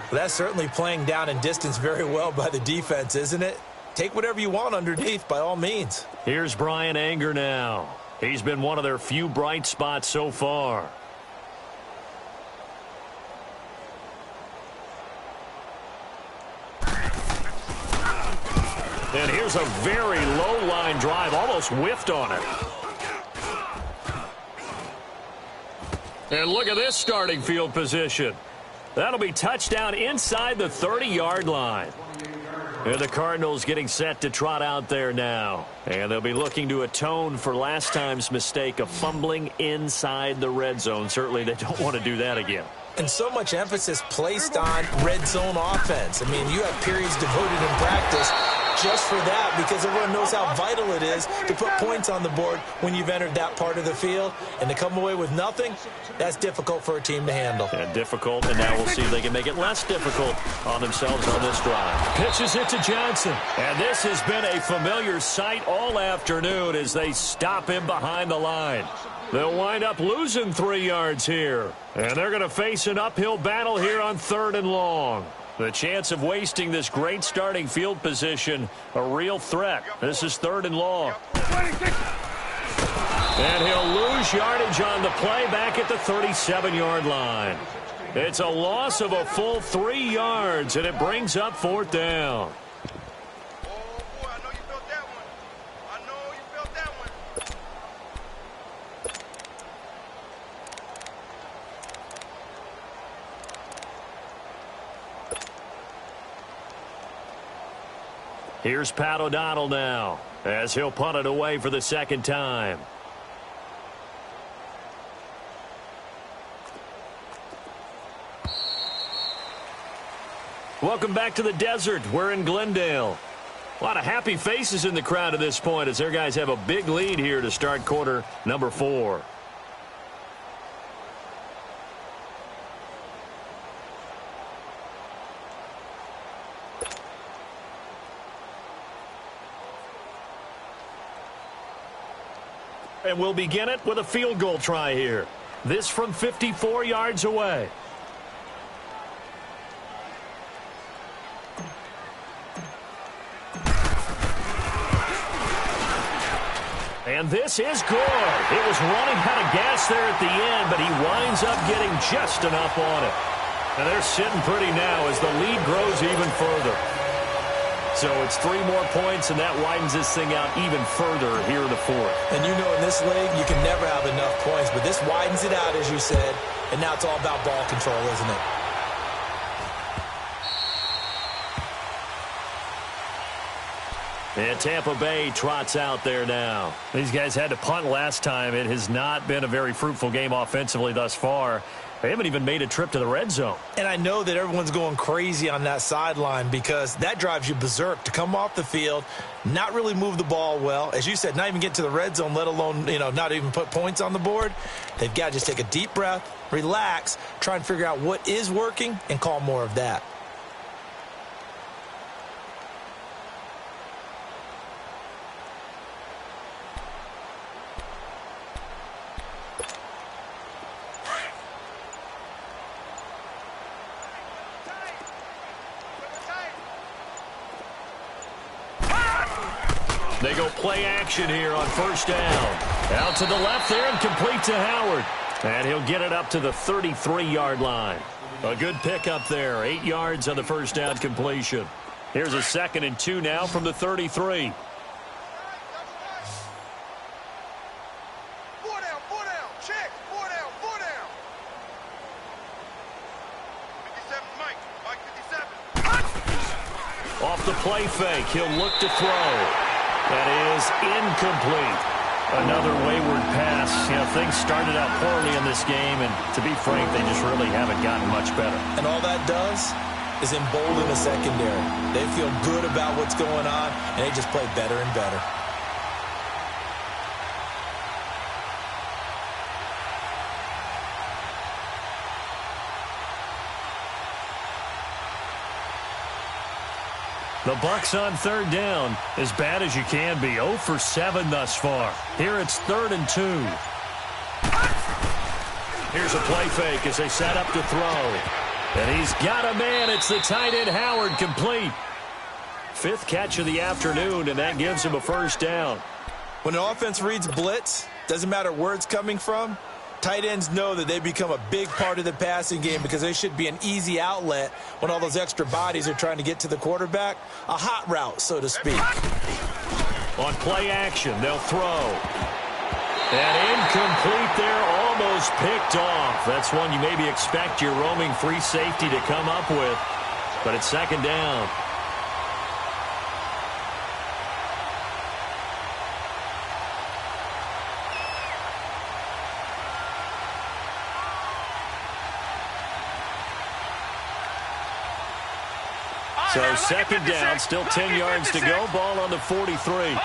Well, that's certainly playing down in distance very well by the defense, isn't it? Take whatever you want underneath, by all means. Here's Brian Anger now. He's been one of their few bright spots so far. And here's a very low line drive, almost whiffed on it. And look at this starting field position. That'll be touchdown inside the 30-yard line. And the Cardinals getting set to trot out there now. And they'll be looking to atone for last time's mistake of fumbling inside the red zone. Certainly they don't want to do that again. And so much emphasis placed on red zone offense. I mean, you have periods devoted in practice just for that, because everyone knows how vital it is to put points on the board when you've entered that part of the field. And to come away with nothing, that's difficult for a team to handle. And difficult, and now we'll see if they can make it less difficult on themselves on this drive. Pitches it to Johnson. And this has been a familiar sight all afternoon as they stop him behind the line. They'll wind up losing 3 yards here. And they're going to face an uphill battle here on 3rd and long. The chance of wasting this great starting field position, a real threat. This is 3rd and long. And he'll lose yardage on the play back at the 37-yard line. It's a loss of a full 3 yards, and it brings up 4th down. Here's Pat O'Donnell now, as he'll punt it away for the 2nd time. Welcome back to the desert. We're in Glendale. A lot of happy faces in the crowd at this point as their guys have a big lead here to start quarter number 4. And we'll begin it with a field goal try here. This from 54 yards away. And this is good. It was running out of gas there at the end, but he winds up getting just enough on it. And they're sitting pretty now as the lead grows even further. So it's 3 more points, and that widens this thing out even further here in the 4th. And you know in this league, you can never have enough points, but this widens it out, as you said, and now it's all about ball control, isn't it? And Tampa Bay trots out there now. These guys had to punt last time. It has not been a very fruitful game offensively thus far. They haven't even made a trip to the red zone. And I know that everyone's going crazy on that sideline because that drives you berserk to come off the field, not really move the ball well. As you said, not even get to the red zone, let alone, not even put points on the board. They've got to just take a deep breath, relax, try and figure out what is working and call more of that. They go play action here on first down. Out to the left there and complete to Howard. And he'll get it up to the 33-yard line. A good pickup there. 8 yards on the first down completion. Here's a 2nd and 2 now from the 33. Off the play fake, he'll look to throw. That is incomplete. Another wayward pass. Things started out poorly in this game, and to be frank, they just really haven't gotten much better. And all that does is embolden the secondary. They feel good about what's going on, and they just play better and better. The Bucs on third down, as bad as you can be. 0 for 7 thus far. Here it's 3rd and 2. Here's a play fake as they set up to throw. And he's got a man. It's the tight end Howard, complete. 5th catch of the afternoon, and that gives him a first down. When an offense reads blitz, doesn't matter where it's coming from, tight ends know that they become a big part of the passing game because they should be an easy outlet when all those extra bodies are trying to get to the quarterback. A hot route, so to speak. On play action, they'll throw. And incomplete there, almost picked off. That's one you maybe expect your roaming free safety to come up with. But it's 2nd down. So 2nd down, still 10 yards to go. Ball on the 43.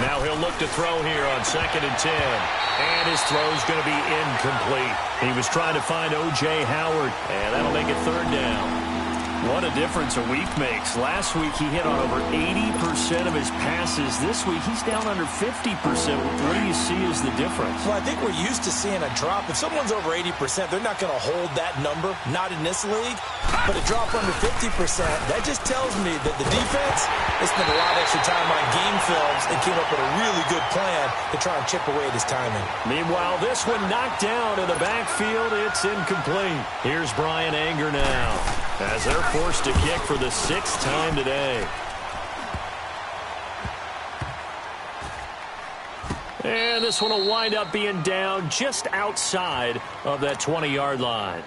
Now he'll look to throw here on 2nd and 10. And his throw's going to be incomplete. He was trying to find O.J. Howard, and that'll make it 3rd down. What a difference a week makes. Last week he hit on over 80% of his passes. This week he's down under 50%. What do you see as the difference? Well, I think we're used to seeing a drop. If someone's over 80%, they're not going to hold that number, not in this league. But a drop under 50%, that just tells me that the defense has spent a lot of extra time on game films and came up with a really good plan to try and chip away at his timing. Meanwhile, this one knocked down in the backfield. It's incomplete. Here's Brian Anger now, as they're forced to kick for the 6th time today. And this one will wind up being down just outside of that 20-yard line.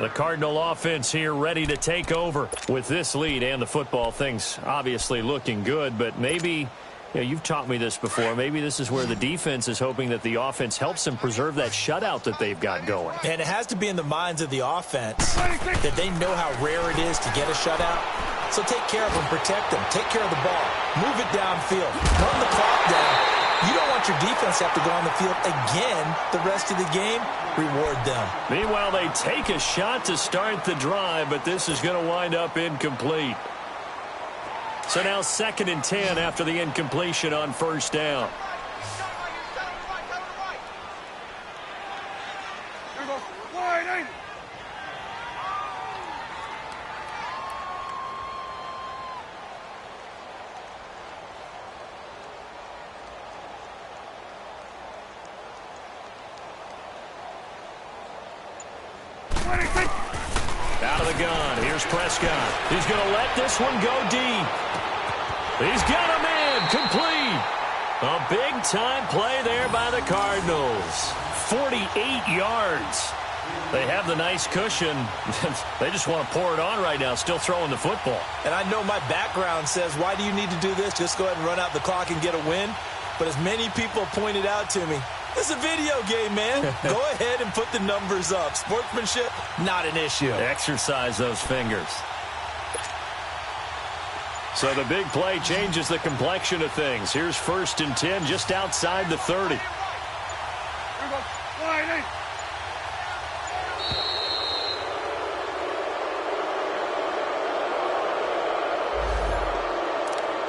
The Cardinal offense here ready to take over with this lead and the football. Things obviously looking good, but maybe, you've taught me this before, maybe this is where the defense is hoping that the offense helps them preserve that shutout that they've got going. And it has to be in the minds of the offense that they know how rare it is to get a shutout. So take care of them, protect them, take care of the ball, move it downfield, run the clock down. You don't want your defense to have to go on the field again the rest of the game. Reward them. Meanwhile, they take a shot to start the drive, but this is going to wind up incomplete. So now 2nd and 10 after the incompletion on first down. Out of the gun. Here's Prescott. He's going to let this one go deep. He's got a man. Complete. A big-time play there by the Cardinals. 48 yards. They have the nice cushion. They just want to pour it on right now, still throwing the football. And I know my background says, why do you need to do this? Just go ahead and run out the clock and get a win. But as many people pointed out to me, it's a video game, man. Go ahead and put the numbers up. Sportsmanship, not an issue. Exercise those fingers. So the big play changes the complexion of things. Here's 1st and 10 just outside the 30.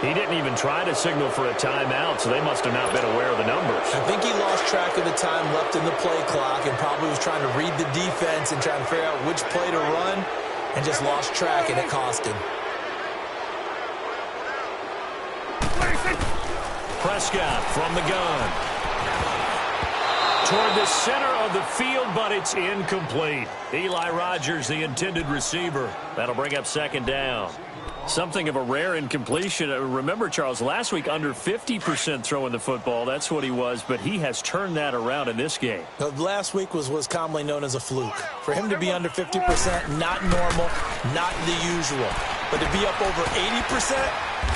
He didn't even try to signal for a timeout, so they must have not been aware of the numbers. I think he lost track of the time left in the play clock and probably was trying to read the defense and trying to figure out which play to run and just lost track, and it cost him. Prescott from the gun. Toward the center of the field, but it's incomplete. Eli Rogers, the intended receiver. That'll bring up 2nd down. Something of a rare incompletion. Remember, Charles, last week under 50% throwing the football. That's what he was, but he has turned that around in this game. Last week was commonly known as a fluke. For him to be under 50%, not normal, not the usual. But to be up over 80%,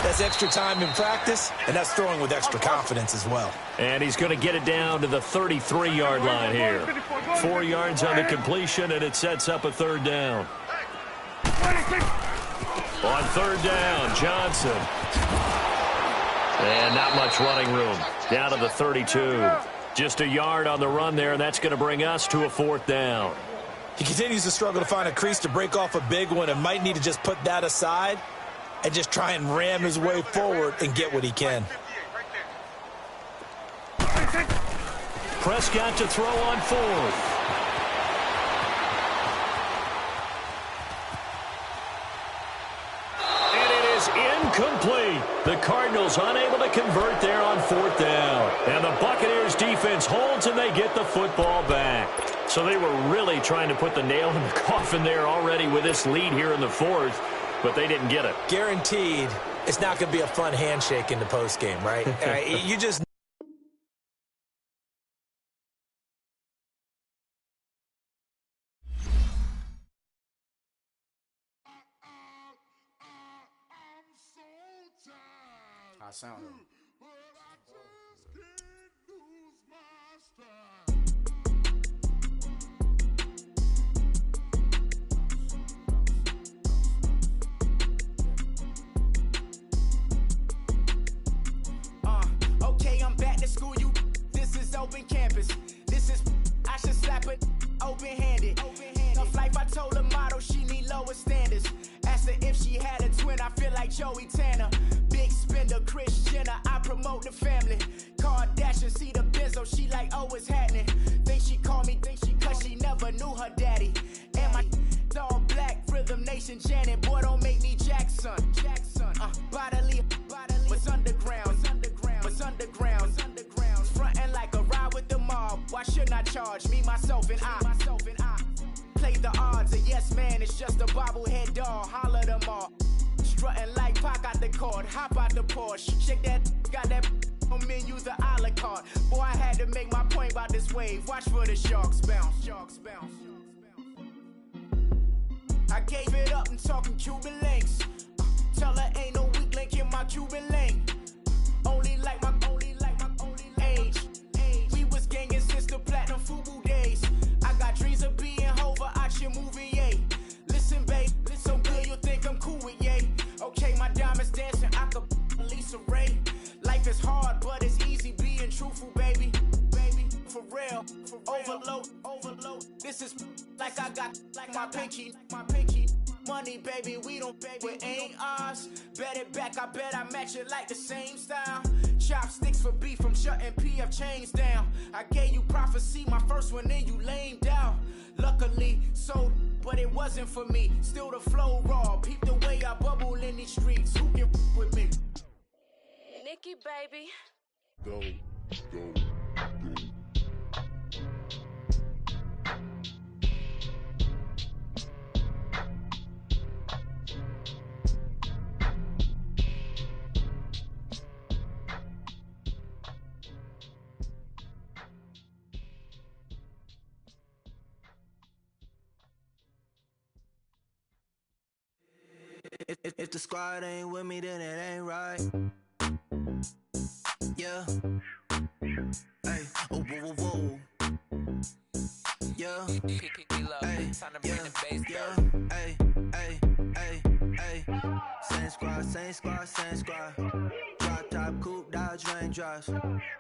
that's extra time in practice, and that's throwing with extra confidence as well. And he's going to get it down to the 33-yard line here. 4 yards on the completion, and it sets up a 3rd down. On 3rd down, Johnson. And not much running room. Down to the 32. Just a yard on the run there, and that's going to bring us to a 4th down. He continues to struggle to find a crease to break off a big one and might need to just put that aside and just try and ram his way forward and get what he can. Prescott to throw on 4th. Incomplete. The Cardinals unable to convert there on 4th down. And the Buccaneers defense holds and they get the football back. So they were really trying to put the nail in the coffin there already with this lead here in the 4th, but they didn't get it. Guaranteed it's not going to be a fun handshake in the postgame, right? You just... I sound it. Okay, I'm back to school. This is open campus. This is I should slap it open-handed. Tough life, I told her motto she need lower standards. Asked her if she had a twin. I feel like Joey Tanner. Big spender, Kris Jenner, I promote the family. Kardashian, see the Benzo, she like, oh, it's happening. Think she called me, cause she never knew her daddy. And my all black, Rhythm Nation, Janet, boy, don't make me Jackson. Bodily, what's underground, what's underground. Frontin' like a ride with the mob, why shouldn't I charge me, myself, and I? Play the odds, a yes man, it's just a bobblehead doll, holler them all. Strutting like Pac out the court, hop out the Porsche, shake that, got that on menu, the a la carte. Boy, I had to make my point about this wave. Watch for the sharks bounce, sharks bounce. I gave it up, I'm talking Cuban links. Tell her ain't no weak link in my Cuban link. Only like my age. We was gangin' since the platinum FUBU days. I got dreams of being Hova out your movie, yay. Listen, babe, so good you'll think I'm cool with yay. Okay, my diamonds dancing, I could Lisa Ray. Life is hard, but it's easy being truthful, baby. For real, overload. This is like I got like my pinky. Money, baby, we don't pay, it ain't ours. Bet it back, I bet I match it like the same style. Chopsticks for beef, I'm shutting PF chains down. I gave you prophecy, my first one, then you lamed out. Luckily, sold, but it wasn't for me. Still the flow raw, peep the way I bubble in these streets. Who can with me? Nikki, baby. Go. the squad ain't with me, then it ain't right. Yeah. Hey, oh, whoa, whoa, whoa. Yeah. Hey, yeah. Hey, hey, hey, hey. Same squad, same squad, same squad. Drop top, coupe, Dodge raindrops.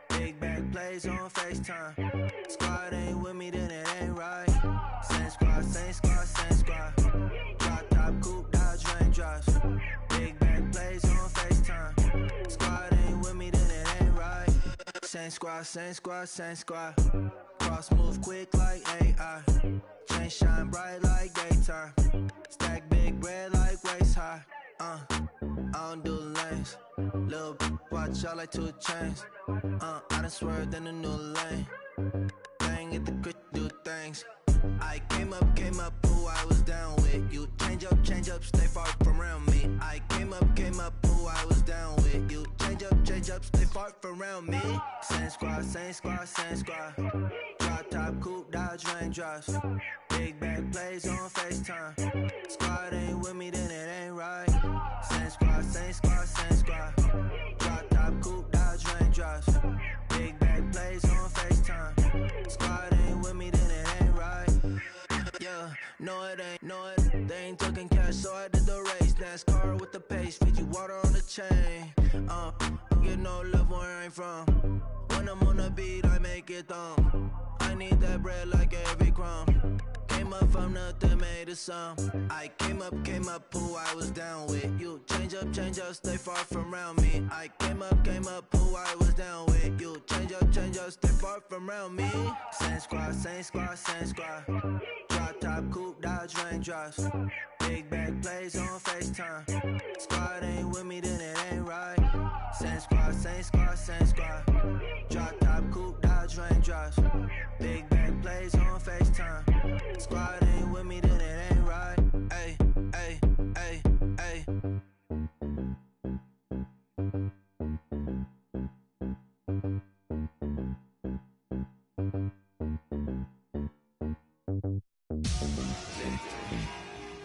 Big back plays on FaceTime. Squad ain't with me, then it ain't right. Same squad, same squad, same squad. Drop top, coupe, Dodge raindrops. Big back plays on FaceTime. Squad ain't with me, then it ain't right. Same squad, same squad, same squad. Cross move quick like AI. Chain shine bright like daytime. Stack big bread like waist high. I don't do lanes. Lil' watch out like 2 chains. I done swerved in a new lane. Bang at the crit, do things. I came up, who I was down with. You change up, stay far from around me. I came up, who I was down with. You change up, stay far from around me. Same squad, same squad, same squad. Drop top, coupe, Dodge raindrops. Big back plays on FaceTime. Squad ain't with me, then it ain't right. Same squad, same squad, same squad. Drop top, coupe, Dodge raindrops. Big back plays on FaceTime. Squad ain't with me, then it ain't right. Yeah, no it ain't, they ain't talking cash, so I did the race. NASCAR with the pace, feed you water on the chain. Get no love where I ain't from. When I'm on the beat, I make it thumb. I need that bread like every crumb. Came up from nothing, made a sum. I came up, who I was down with. You change up, stay far from around me. I came up, who I was down with. You change up, stay far from around me. Same squad, same squad, same squad. Drop top, coupe, Dodge raindrops. Big back plays on FaceTime. Squad ain't with me, then it ain't right. Same squad, same squad, same squad. Drop top, coupe, Dodge raindrops. Big back plays on FaceTime. Squad ain't with me, then it ain't right. Ay, ay, ay, ay.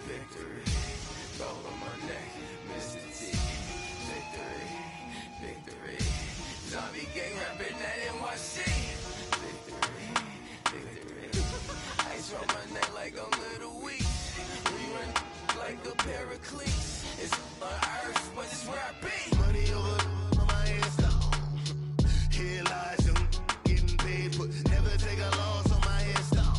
Victory, gold on my neck, Mr. T. Victory, zombie gang rapping that NYC. Victory, ice on my neck like a little weak. We run like a paraclete. It's on earth, but it's where I be. Money over on my hands down. Here lies young, getting paid, but never take a loss on my hands down.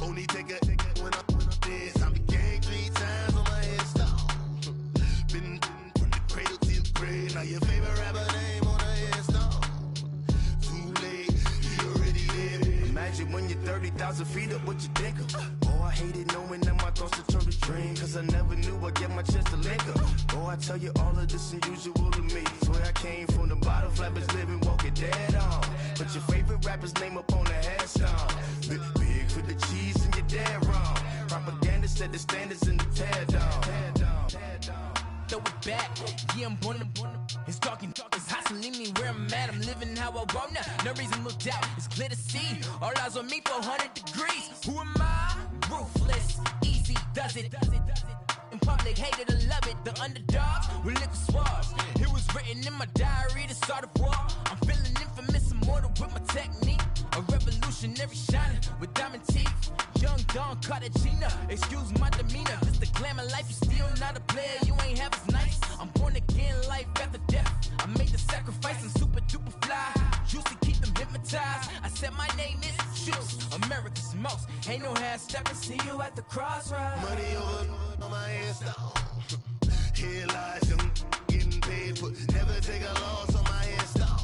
Only take a when I'm dead. I'm gang 3 times on my hands down. Been from the cradle to the grave. Now your favorite rapper name on the hands down. Too late, he already there. Imagine when you're 30,000 feet up, what you think of? Oh, I hated knowing that my thoughts would turn to dream. Cause I never knew I'd get my chance to link up. Oh, I tell you all of this unusual to me. Swear I came from the bottom, flappers living, walking dead on. Put your favorite rapper's name up on the headstone. Big for the cheese and you're dead wrong. Propaganda set the standards in the tear down. Throw it back, yeah, I'm born to it's talking, it's hot, so leave me where I'm at. I'm living how I want now, no reason to look out, it's clear to see. All eyes on me, 400 degrees. Who am I? Ruthless, easy, does it. In public, hated or love it. The underdogs with liquor swabs. It was written in my diary to start a war. I'm feeling infamous, immortal with my technique. A revolutionary shining with diamond teeth. Young Don Cartagena, excuse my demeanor. This the glamour life, you still not a player. You ain't half as nice. I'm born again, life after death. I made the sacrifice, I'm super duper fly. Used to keep them hypnotized. I said my name is Shoes, America's most. Ain't no half stepping, see you at the crossroads. Money over on my hands down. Here lies young, getting paid, but never take a loss on my hands down.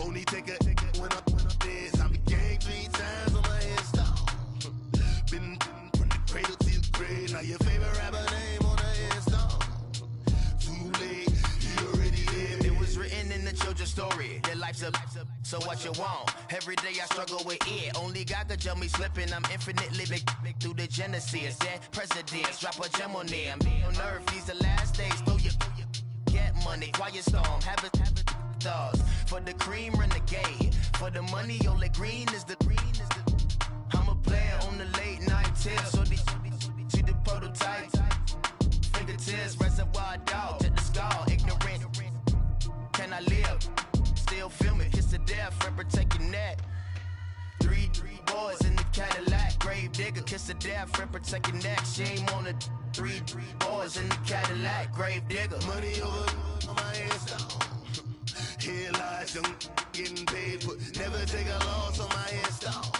Only take a when I'm dead. I'm gang 3 times on my hands down. Been from the cradle to the grave. Now your favorite rapper name on the hands down. Too late, he already lived. It was written in the children's story. Their life's a so what you want? Every day I struggle with it. Only God could jump me slipping. I'm infinitely big through the genesis. Dead presidents, drop a gem on them. On earth, these the last days. Throw your get money, quiet storm. Have it thoughts. For the cream, renegade. For the money, only green is the I'm a player on the late night tip. So see the prototype. Fingertips. Cadillac. Grave digger, kiss the death, friend protect your neck. Shame on the three boys in the Cadillac. Grave digger. Money over on my headstone. Here lies young getting paid, but never take a loss on my headstone.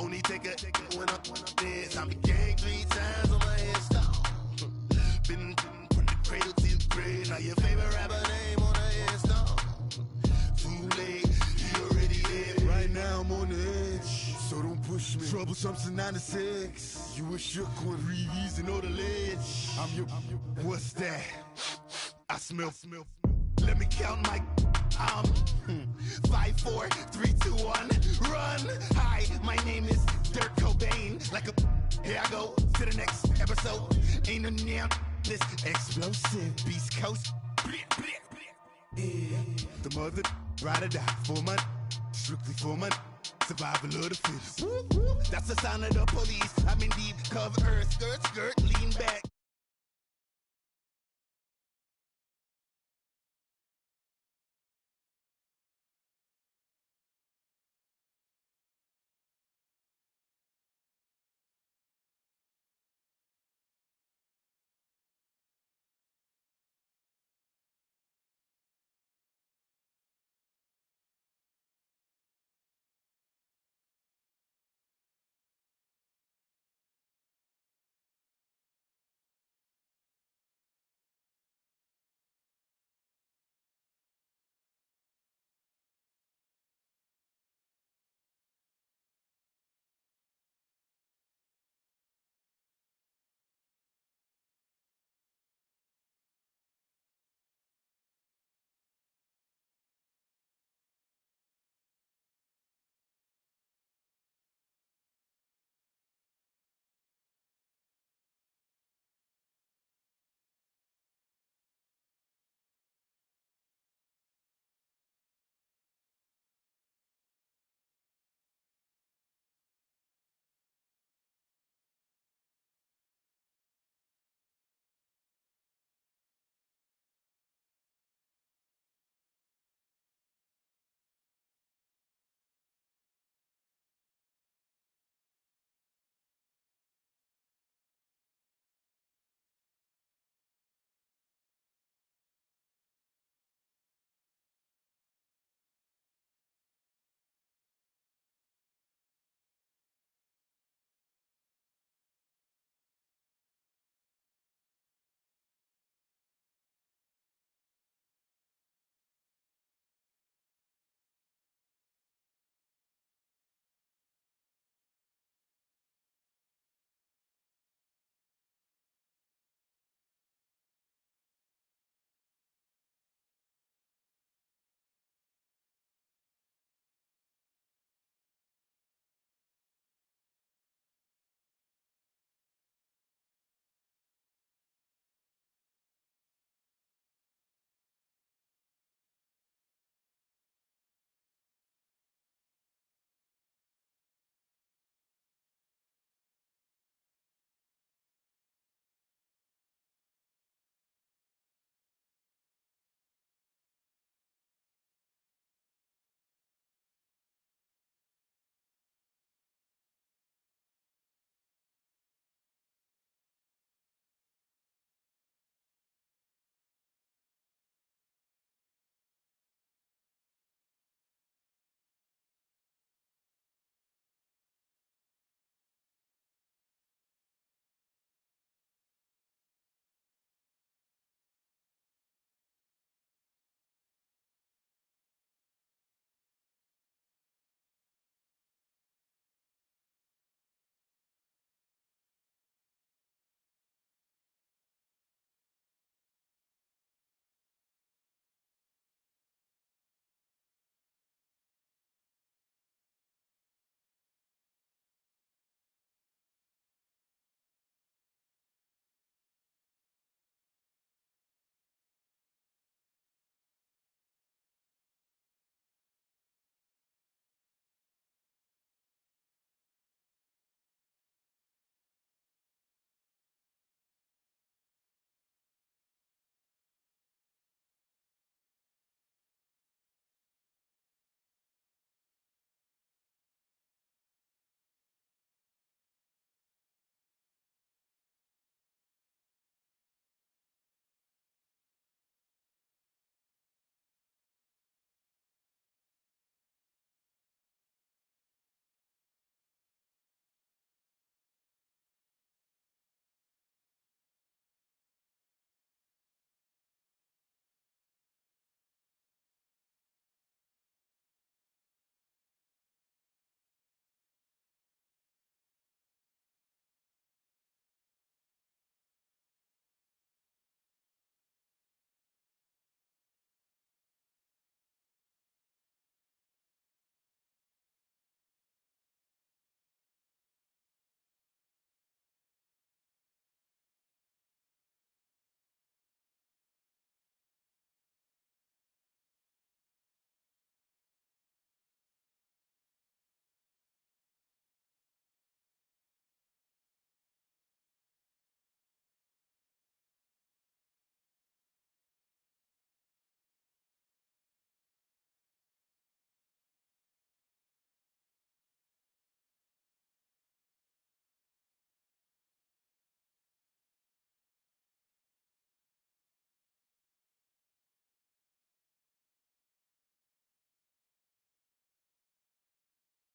Only take a when I'm dead. Time to gang 3 times on my headstone. Been from the cradle to the grave. Now your favorite rapper name on the headstone. Too late, he already dead. Right now I'm on the edge, so don't push me. Troublesome to 96. You were shook when Reeves and all the ledge. I'm your. What's that? I smell. Let me count my. 5, 4, 3, 2, 1, run. Hi, my name is Dirk Cobain. Like a. Here I go to the next episode. Ain't no damn this explosive Beast Coast. Yeah. The mother ride or die for my. Strictly for my. Survival of the fittest. That's the sound of the police. I'm in deep cover earth, skirt, lean back.